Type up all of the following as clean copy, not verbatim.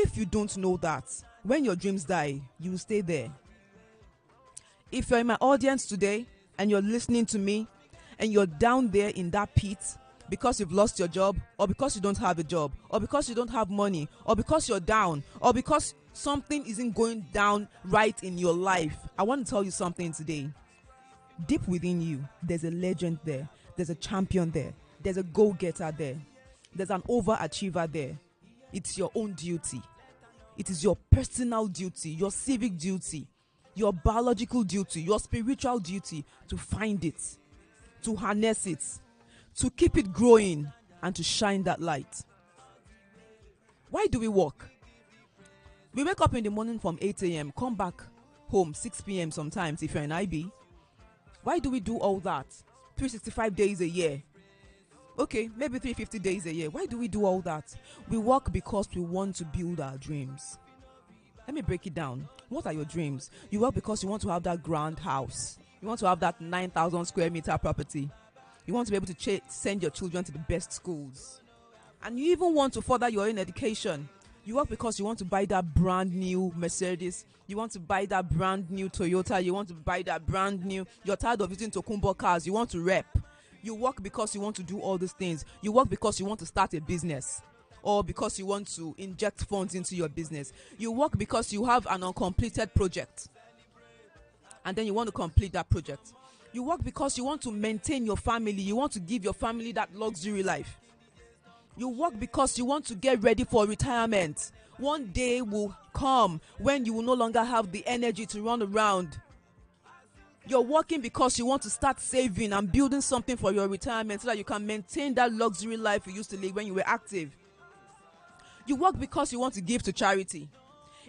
if you don't know that, when your dreams die, you will stay there. If you're in my audience today and you're listening to me and you're down there in that pit because you've lost your job, or because you don't have a job, or because you don't have money, or because you're down, or because something isn't going down right in your life, I want to tell you something today. Deep within you, there's a legend there. There's a champion there. There's a go-getter there. There's an overachiever there. It's your own duty. It is your personal duty, your civic duty, your biological duty, your spiritual duty to find it, to harness it, to keep it growing, and to shine that light. Why do we work? We wake up in the morning from 8 a.m., come back home 6 p.m. sometimes if you're an IB. Why do we do all that? 365 days a year. Okay, maybe 350 days a year. Why do we do all that? We work because we want to build our dreams. Let me break it down. What are your dreams? You work because you want to have that grand house. You want to have that 9,000 square meter property. You want to be able to send your children to the best schools. And you even want to further your own education. You work because you want to buy that brand new Mercedes. You want to buy that brand new Toyota. You want to buy that brand new. You're tired of using Tokumbo cars. You want to rep. You work because you want to do all these things. You work because you want to start a business, or because you want to inject funds into your business. You work because you have an uncompleted project, and then you want to complete that project. You work because you want to maintain your family. You want to give your family that luxury life. You work because you want to get ready for retirement. One day will come when you will no longer have the energy to run around. You're working because you want to start saving and building something for your retirement so that you can maintain that luxury life you used to live when you were active. You work because you want to give to charity.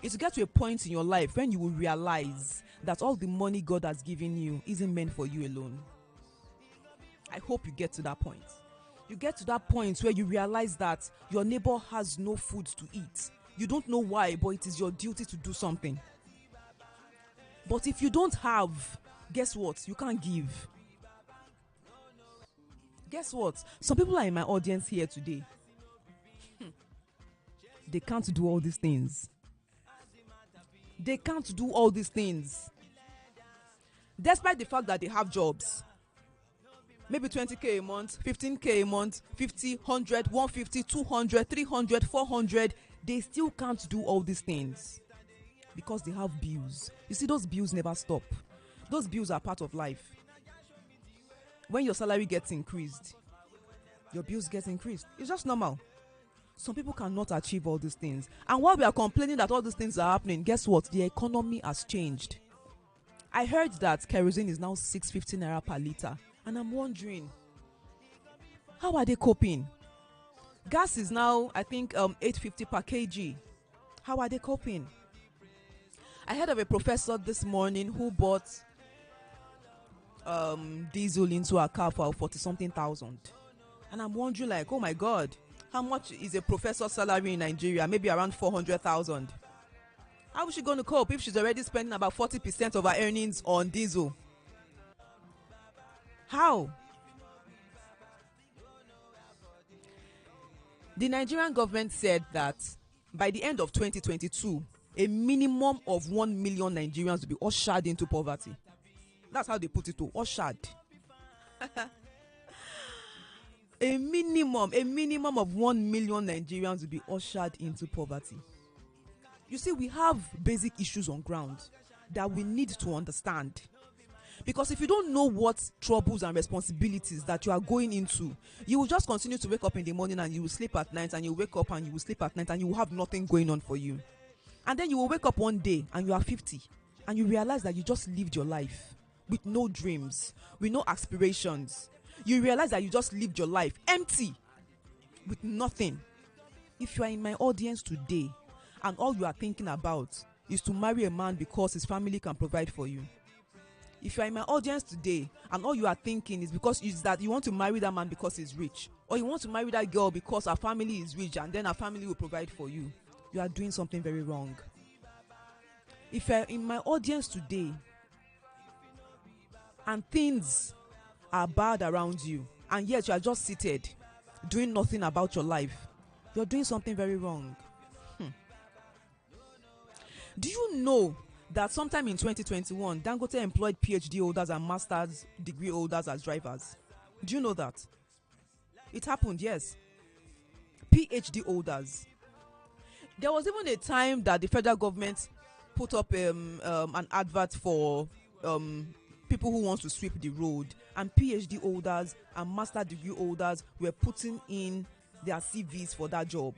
It's to get to a point in your life when you will realize that all the money God has given you isn't meant for you alone. I hope you get to that point. You get to that point where you realize that your neighbor has no food to eat. You don't know why, but it is your duty to do something. But if you don't have, guess what? You can't give. Guess what? Some people are in my audience here today. They can't do all these things. They can't do all these things. Despite the fact that they have jobs. Maybe 20k a month, 15k a month, 50, 100, 150, 200, 300, 400. They still can't do all these things because they have bills. You see, those bills never stop. Those bills are part of life. When your salary gets increased, your bills get increased. It's just normal. Some people cannot achieve all these things. And while we are complaining that all these things are happening, guess what? The economy has changed. I heard that kerosene is now 650 naira per liter. And I'm wondering, how are they coping? Gas is now, I think, 850 per kg. How are they coping? I heard of a professor this morning who bought diesel into a car for 40-something thousand. And I'm wondering, like, oh my God, how much is a professor's salary in Nigeria? Maybe around 400,000. How is she going to cope if she's already spending about 40% of her earnings on diesel? How? The Nigerian government said that by the end of 2022, a minimum of 1 million Nigerians will be ushered into poverty. That's how they put it to ushered. A minimum of 1 million Nigerians will be ushered into poverty. You see, we have basic issues on ground that we need to understand. Because if you don't know what troubles and responsibilities that you are going into, you will just continue to wake up in the morning and you will sleep at night, and you wake up and you will sleep at night, and you will have nothing going on for you. And then you will wake up one day and you are 50 and you realize that you just lived your life with no dreams, with no aspirations. You realize that you just lived your life empty, with nothing. If you are in my audience today and all you are thinking about is to marry a man because his family can provide for you, if you are in my audience today and all you are thinking is that you want to marry that man because he's rich, or you want to marry that girl because her family is rich and then her family will provide for you, you are doing something very wrong. If you are in my audience today and things are bad around you and yet you are just seated doing nothing about your life, you're doing something very wrong. Do you know that sometime in 2021, Dangote employed PhD holders and master's degree holders as drivers? Do you know that? It happened, yes. PhD holders. There was even a time that the federal government put up an advert for people who want to sweep the road, and PhD holders and master degree holders were putting in their CVs for that job.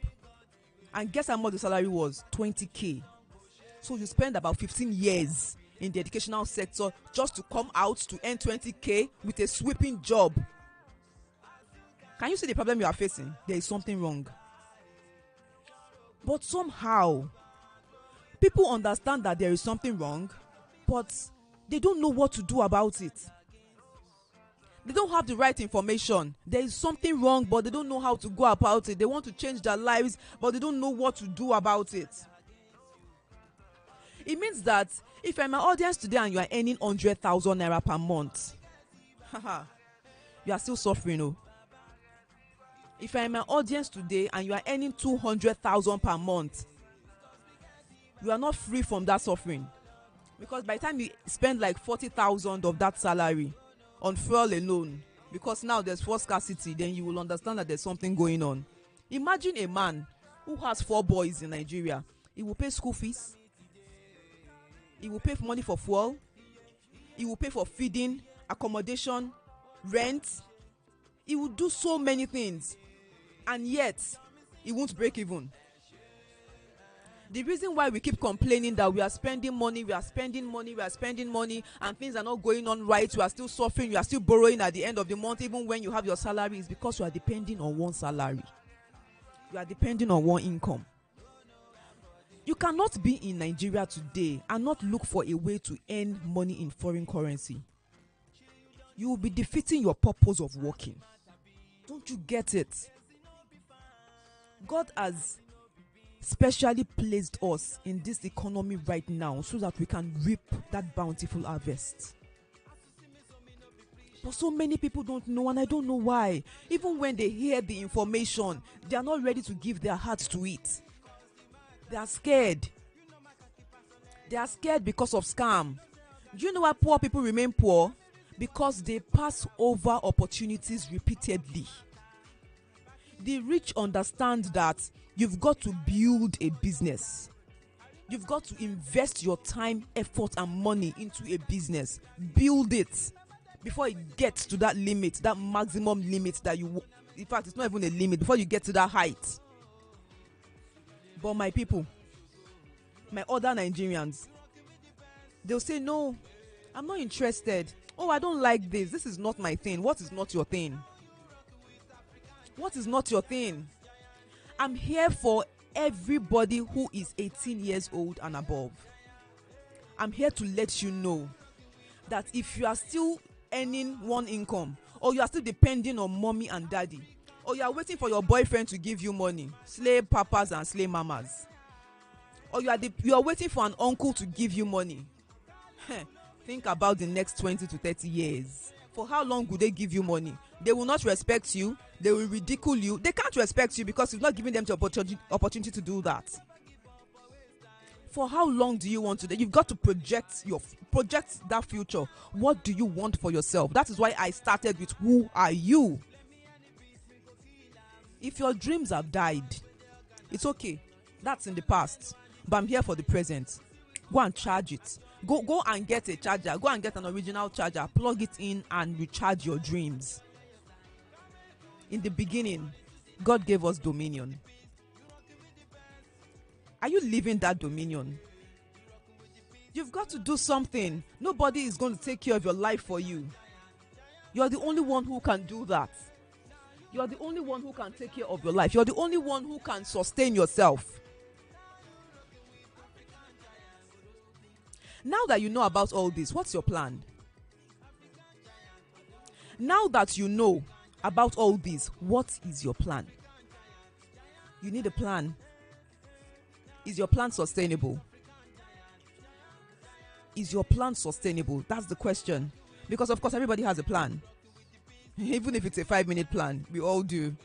And guess how much the salary was? 20k. So you spend about 15 years in the educational sector just to come out to earn 20k with a sweeping job. Can you see the problem you are facing? There is something wrong. But somehow, people understand that there is something wrong, but they don't know what to do about it. They don't have the right information. There is something wrong, but they don't know how to go about it. They want to change their lives, but they don't know what to do about it. It means that if I'm an audience today and you are earning 100,000 naira per month, you are still suffering. Oh. If I'm an audience today and you are earning 200,000 per month, you are not free from that suffering. Because by the time you spend like 40,000 of that salary on fuel alone, because now there's fuel scarcity, then you will understand that there's something going on. Imagine a man who has 4 boys in Nigeria. He will pay school fees. He will pay for money for fuel. He will pay for feeding, accommodation, rent. He will do so many things. And yet, he won't break even. The reason why we keep complaining that we are spending money, and things are not going on right, we are still suffering, you are still borrowing at the end of the month, even when you have your salary, is because you are depending on one salary. You are depending on one income. You cannot be in Nigeria today and not look for a way to earn money in foreign currency. You will be defeating your purpose of working. Don't you get it? God has specially placed us in this economy right now so that we can reap that bountiful harvest. But so many people don't know, and I don't know why. Even when they hear the information, they are not ready to give their hearts to it. They are scared. They are scared because of scam. Do you know why poor people remain poor? Because they pass over opportunities repeatedly. The rich understand that you've got to build a business. You've got to invest your time, effort, and money into a business. Build it before it gets to that limit, that maximum limit that you... In fact, it's not even a limit. Before you get to that height. But my people, my other Nigerians, they'll say, no, I'm not interested. Oh, I don't like this. This is not my thing. What is not your thing? What is not your thing? I'm here for everybody who is 18 years old and above. I'm here to let you know that if you are still earning one income, or you are still depending on mommy and daddy, or you are waiting for your boyfriend to give you money, slave papas and slave mamas, or you are waiting for an uncle to give you money, think about the next 20 to 30 years. For how long will they give you money? They will not respect you. They will ridicule you. They can't respect you because you've not given them the opportunity to do that. For how long do you want to? You've got to project that future. What do you want for yourself? That is why I started with, who are you? If your dreams have died, it's okay. That's in the past. But I'm here for the present. Go and charge it. Go and get a charger. Go and get an original charger. Plug it in and recharge your dreams. In the beginning, God gave us dominion. Are you living that dominion? You've got to do something. Nobody is going to take care of your life for you. You're the only one who can do that. You're the only one who can take care of your life. You're the only one who can sustain yourself. Now that you know about all this, what's your plan? Now that you know about all this, what is your plan? You need a plan. Is your plan sustainable? Is your plan sustainable? That's the question. Because of course everybody has a plan. Even if it's a 5-minute plan, we all do.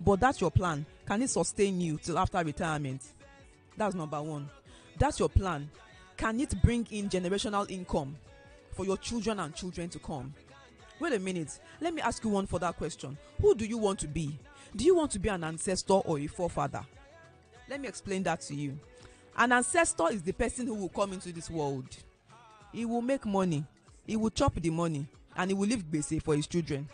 But that's your plan. Can it sustain you till after retirement? That's number one. That's your plan. Can it bring in generational income for your children and children to come? Wait a minute. Let me ask you one further question. Who do you want to be? Do you want to be an ancestor or a forefather? Let me explain that to you. An ancestor is the person who will come into this world. He will make money. He will chop the money. And he will leave gbese for his children.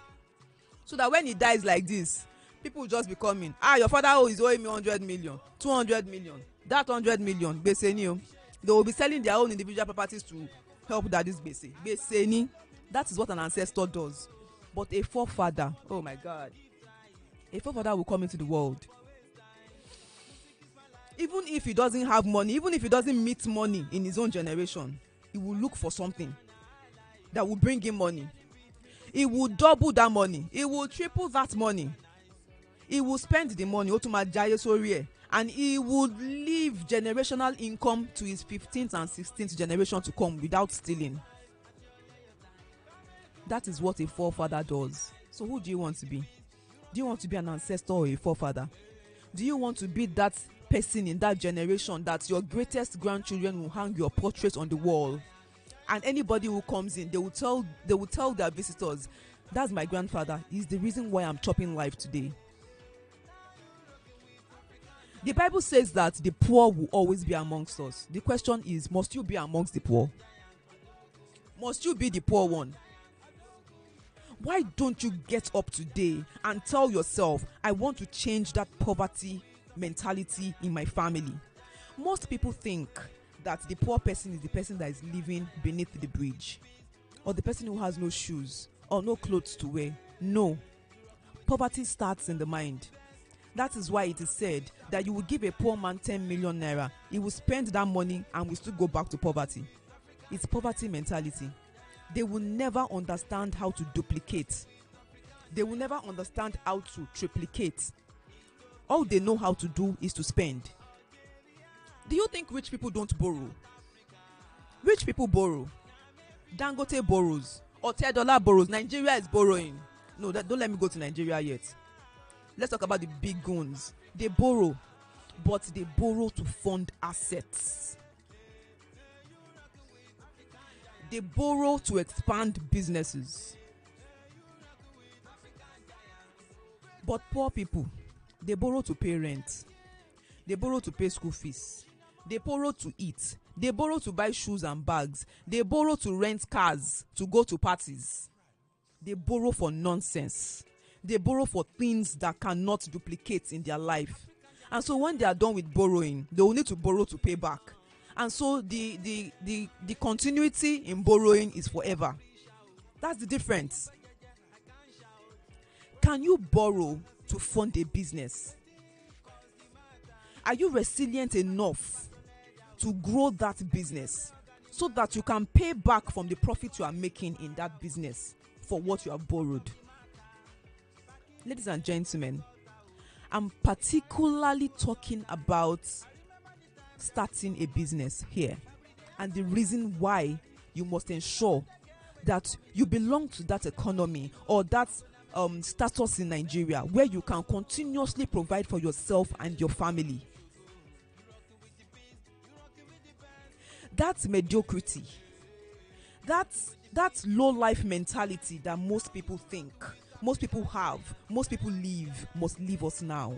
So that when he dies like this, people will just be coming. Your father is owing me 100 million, 200 million. That 100 million, gbese ni o. They will be selling their own individual properties to help that this gbese. Gbese ni. That is what an ancestor does. But a forefather, oh my God. A forefather will come into the world. Even if he doesn't have money, even if he doesn't meet money in his own generation, he will look for something that will bring him money. He will double that money. He will triple that money. He will spend the money and he would leave generational income to his 15th and 16th generation to come without stealing. That is what a forefather does. So who do you want to be? Do you want to be an ancestor or a forefather? Do you want to be that person in that generation that your greatest grandchildren will hang your portrait on the wall, and anybody who comes in, they will tell their visitors, that's my grandfather. He's the reason why I'm chopping life today. The Bible says that the poor will always be amongst us. The question is, must you be amongst the poor? Must you be the poor one? Why don't you get up today and tell yourself, I want to change that poverty mentality in my family? Most people think that the poor person is the person that is living beneath the bridge, or the person who has no shoes or no clothes to wear. No. Poverty starts in the mind. That is why it is said that you will give a poor man 10 million naira. He will spend that money and will still go back to poverty. It's poverty mentality. They will never understand how to duplicate. They will never understand how to triplicate. All they know how to do is to spend. Do you think rich people don't borrow? Rich people borrow. Dangote borrows. $10 borrows. Nigeria is borrowing. No, don't let me go to Nigeria yet. Let's talk about the big guns. They borrow, but they borrow to fund assets. They borrow to expand businesses. But poor people, they borrow to pay rent. They borrow to pay school fees. They borrow to eat. They borrow to buy shoes and bags. They borrow to rent cars to go to parties. They borrow for nonsense. They borrow for things that cannot duplicate in their life. And so when they are done with borrowing, they will need to borrow to pay back. And so the continuity in borrowing is forever. That's the difference. Can you borrow to fund a business? Are you resilient enough to grow that business so that you can pay back from the profit you are making in that business for what you have borrowed? Ladies and gentlemen, I'm particularly talking about starting a business here, and the reason why you must ensure that you belong to that economy or that status in Nigeria where you can continuously provide for yourself and your family. That's mediocrity. That's low life mentality that most people think, most people have, most people live, must leave us now.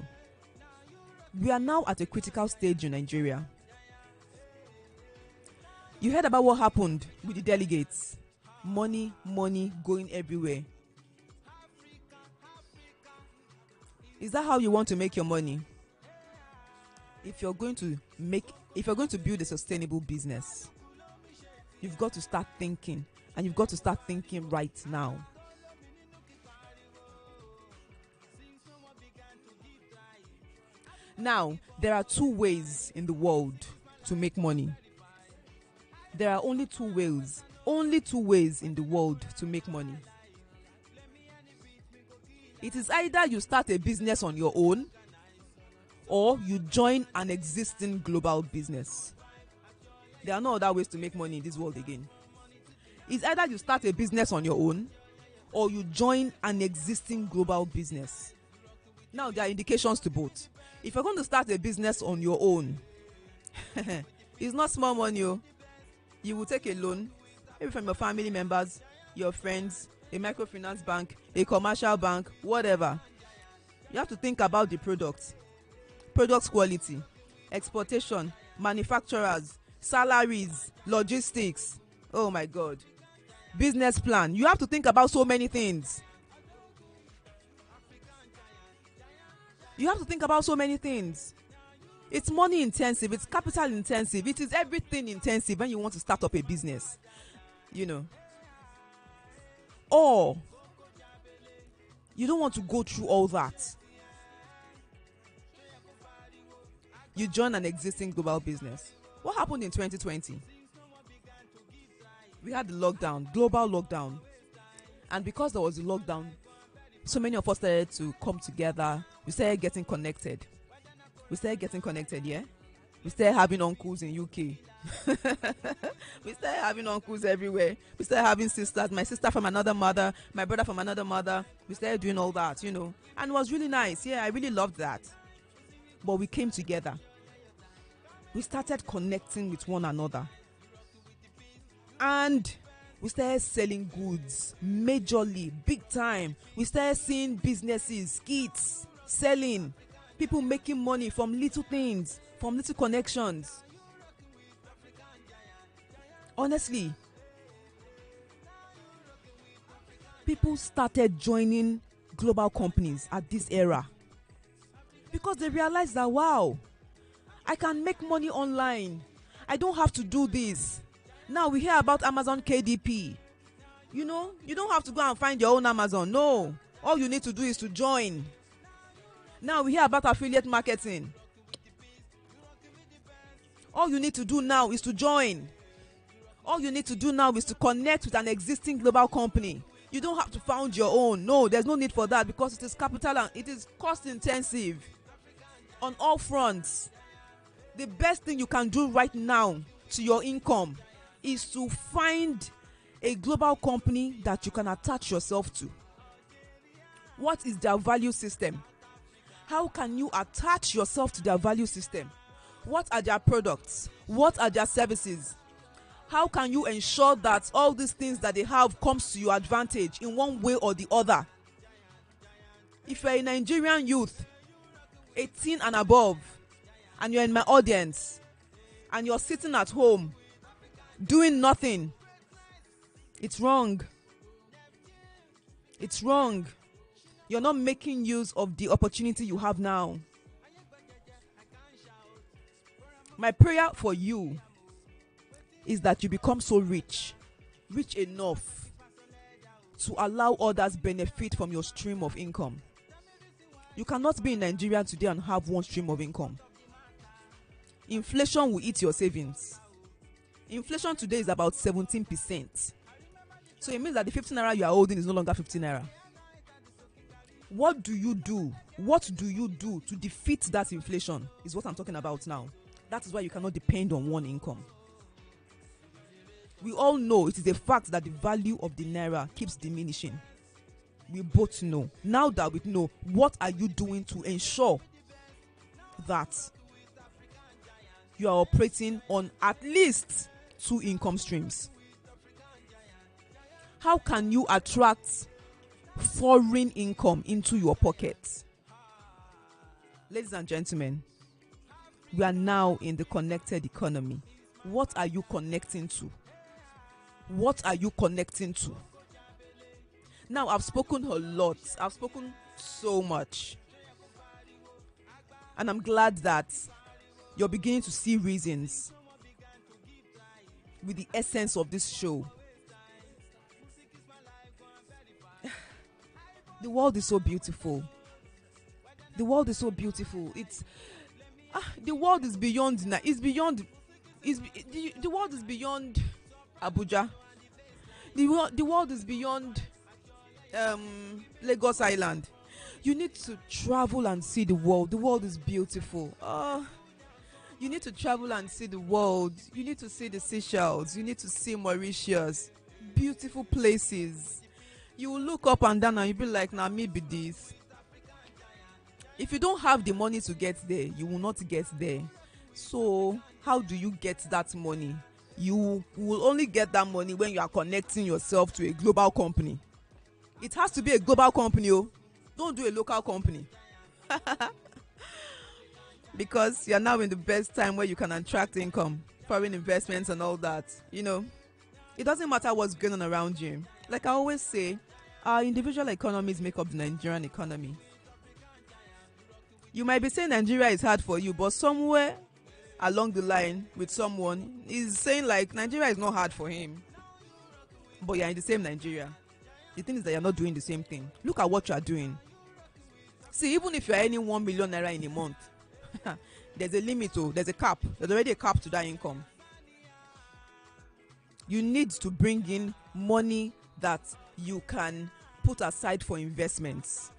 We are now at a critical stage in Nigeria. You heard about what happened with the delegates. Money going everywhere. Is that how you want to make your money? If you're going to build a sustainable business, you've got to start thinking, and you've got to start thinking right now. Now, there are two ways in the world to make money. There are only two ways in the world to make money. It is either you start a business on your own or you join an existing global business. There are no other ways to make money in this world again. It's either you start a business on your own or you join an existing global business. Now, there are indications to both. If you're going to start a business on your own, it's not small money. You will take a loan, maybe from your family members, your friends, a microfinance bank, a commercial bank, whatever. You have to think about the product quality, exportation, manufacturers, salaries, logistics. Oh my God. Business plan. You have to think about so many things. You have to think about so many things. It's money intensive, it's capital intensive, it is everything intensive when you want to start up a business. You know. Or you don't want to go through all that. You join an existing global business. What happened in 2020? We had the lockdown, global lockdown. And because there was a lockdown, so many of us started to come together. We started getting connected. Yeah? We started having uncles in UK. We started having uncles everywhere. We started having sisters. My sister from another mother, my brother from another mother. We started doing all that, And it was really nice. Yeah, I really loved that. But we came together. We started connecting with one another. And we started selling goods majorly, big time. We started seeing businesses, skits, selling, people making money from little things, from little connections. Honestly, people started joining global companies at this era because they realized that, wow, I can make money online. I don't have to do this. Now we hear about Amazon KDP. You don't have to go and find your own Amazon. No. All you need to do is to join. Now we hear about affiliate marketing. All you need to do now is to join. All you need to do now is to connect with an existing global company. You don't have to found your own. No, there's no need for that because it is capital and it is cost intensive on all fronts. The best thing you can do right now to your income is to find a global company that you can attach yourself to. What is their value system? How can you attach yourself to their value system? What are their products? What are their services? How can you ensure that all these things that they have comes to your advantage in one way or the other? If you're a Nigerian youth, 18 and above, and you're in my audience, and you're sitting at home, doing nothing, it's wrong. It's wrong. You're not making use of the opportunity you have now. My prayer for you is that you become so rich enough to allow others benefit from your stream of income. You cannot be in Nigeria today and have one stream of income. Inflation will eat your savings. Inflation today is about 17%. So it means that the 15 naira you are holding is no longer 15 naira. What do you do? What do you do to defeat that inflation is what I'm talking about now. That is why you cannot depend on one income. We all know it is a fact that the value of the naira keeps diminishing. We both know. Now that we know, what are you doing to ensure that you are operating on at least 2 income streams? How can you attract foreign income into your pockets? Ladies and gentlemen, we are now in the connected economy. What are you connecting to? What are you connecting to? Now, I've spoken a lot. I've spoken so much. And I'm glad that you're beginning to see reasons with the essence of this show. The world is so beautiful. The world is so beautiful. The world is beyond. The world is beyond Abuja. The world is beyond Lagos Island. You need to travel and see the world. The world is beautiful. You need to travel and see the world. You need to see the Seychelles. You need to see Mauritius. Beautiful places. You will look up and down and you'll be like, nah, maybe this. If you don't have the money to get there, you will not get there. So how do you get that money? You will only get that money when you are connecting yourself to a global company. It has to be a global company. Oh, don't do a local company. Because you're now in the best time where you can attract income, foreign investments and all that. You know, it doesn't matter what's going on around you. Like I always say, our individual economies make up the Nigerian economy. You might be saying Nigeria is hard for you, but somewhere along the line with someone is saying like Nigeria is not hard for him. But you're in the same Nigeria. The thing is that you're not doing the same thing. Look at what you are doing. See, even if you're earning 1 million naira in a month, there's a limit, there's a cap. There's already a cap to that income. You need to bring in money that you can put aside for investments.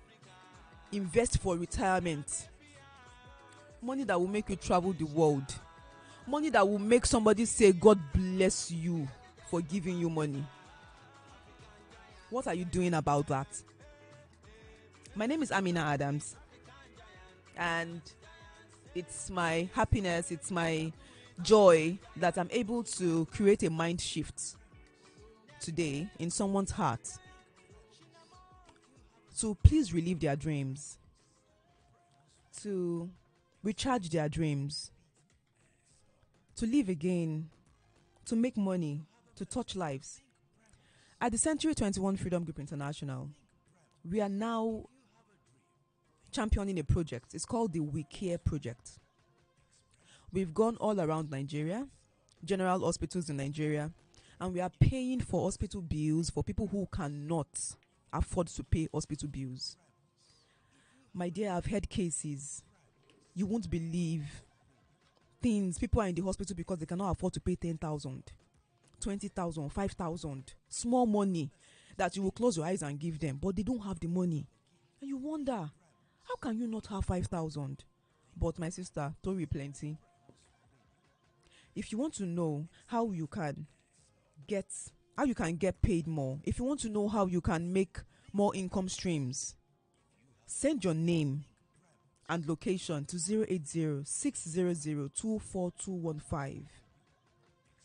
Invest for retirement. Money that will make you travel the world. Money that will make somebody say, God bless you for giving you money. What are you doing about that? My name is Amina Adams. And it's my happiness, it's my joy that I'm able to create a mind shift today in someone's heart. So please relive their dreams. To recharge their dreams. To live again. To make money. To touch lives. At the Century 21 Freedom Group International, we are now championing a project. It's called the We Care Project. We've gone all around Nigeria, general hospitals in Nigeria, and we are paying for hospital bills for people who cannot afford to pay hospital bills. My dear, I've heard cases. You won't believe things. People are in the hospital because they cannot afford to pay 10,000, 20,000, 5,000. Small money that you will close your eyes and give them, but they don't have the money. And you wonder, how can you not have 5,000? But my sister, Tori plenty. If you want to know how you can get paid more, if you want to know how you can make more income streams, send your name and location to 080-600-24215.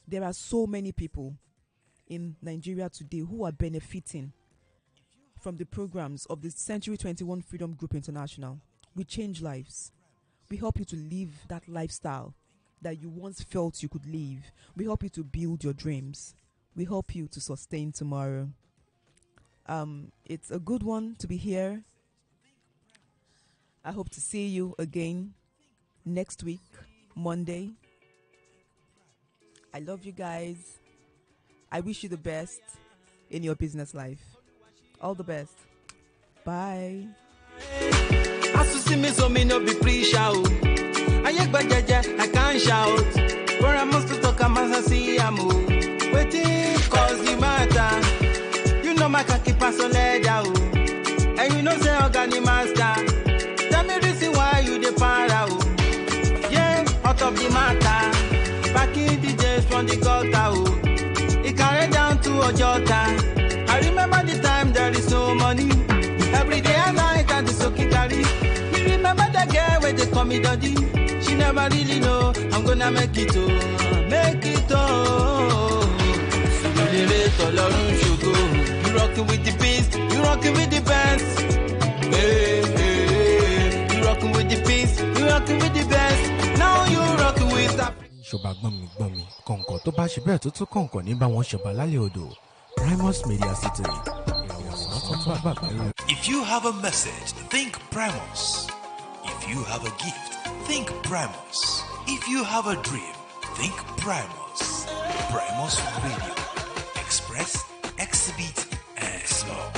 There are so many people in Nigeria today who are benefiting from the programs of the Century 21 Freedom Group International. We change lives. We help you to live that lifestyle that you once felt you could live. We help you to build your dreams. We help you to sustain tomorrow. It's a good one to be here. I hope to see you again next week, Monday. I love you guys. I wish you the best in your business life. All the best. Bye. As you see me, so me no be pre-shout. I can't shout. For I must talk, I must see I'm waiting cause the matter. You know my khaki pass on lead out. And you know say organic master. Tell me reason why you the para. Yeah, out of the matter. Back in the days from the gutter. It carried down to Ojota. I remember the time there is no money. Every day and night and the soaking carry. You remember the girl where they call me daddy. She never really know I'm gonna make it make it you rocking with the beast, you rocking with the best. Hey, hey, hey. You rocking with the beast, you rocking with the best. Now you rocking with that. Ṣọba gbọ́nmi kọ̀ǹkọ̀ tó bá ṣe bẹ́ẹ̀ tó tún kọ̀ǹkọ̀ ní bá wọn ṣọba lálẹ́ odò. Primus Media City. If you have a message, think Primus. If you have a gift, think Primus. If you have a dream, think Primus. Primus Radio. Express, exhibit, and explore.